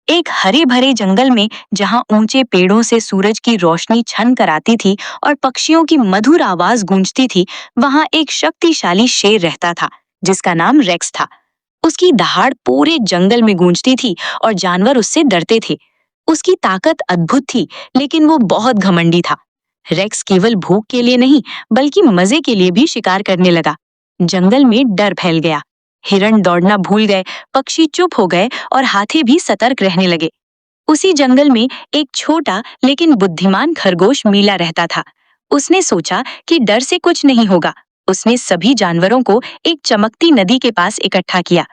एक हरे भरे जंगल में जहां ऊंचे पेड़ों से सूरज की रोशनी छन कर आती थी और पक्षियों की मधुर आवाज गूंजती थी, वहां एक शक्तिशाली शेर रहता था जिसका नाम रेक्स था। उसकी दहाड़ पूरे जंगल में गूंजती थी और जानवर उससे डरते थे। उसकी ताकत अद्भुत थी, लेकिन वो बहुत घमंडी था। रेक्स केवल भूख के लिए नहीं, बल्कि मजे के लिए भी शिकार करने लगा। जंगल में डर फैल गया। हिरण दौड़ना भूल गए, पक्षी चुप हो गए और हाथी भी सतर्क रहने लगे। उसी जंगल में एक छोटा लेकिन बुद्धिमान खरगोश मीला रहता था। उसने सोचा कि डर से कुछ नहीं होगा। उसने सभी जानवरों को एक चमकती नदी के पास इकट्ठा किया।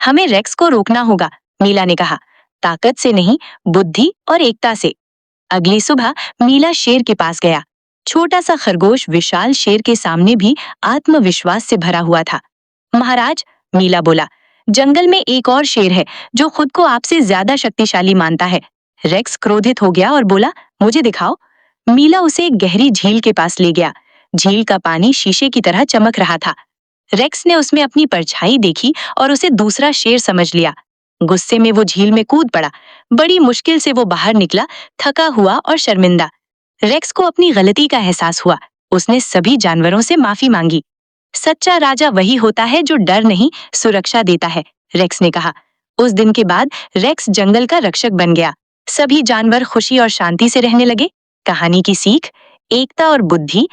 हमें रेक्स को रोकना होगा, मीला ने कहा, ताकत से नहीं, बुद्धि और एकता से। अगली सुबह मीला शेर के पास गया। छोटा सा खरगोश विशाल शेर के सामने भी आत्मविश्वास से भरा हुआ था। महाराज, मीला बोला, जंगल में एक और शेर है जो खुद को आपसे ज्यादा शक्तिशाली मानता है। रेक्स क्रोधित हो गया और बोला, मुझे दिखाओ। मीला उसे एक गहरी झील के पास ले गया। झील का पानी शीशे की तरह चमक रहा था। रेक्स ने उसमें अपनी परछाई देखी और उसे दूसरा शेर समझ लिया। गुस्से में वो झील में कूद पड़ा। बड़ी मुश्किल से वो बाहर निकला, थका हुआ और शर्मिंदा। रेक्स को अपनी गलती का एहसास हुआ। उसने सभी जानवरों से माफी मांगी। सच्चा राजा वही होता है जो डर नहीं, सुरक्षा देता है, रेक्स ने कहा। उस दिन के बाद रेक्स जंगल का रक्षक बन गया। सभी जानवर खुशी और शांति से रहने लगे। कहानी की सीख: एकता और बुद्धि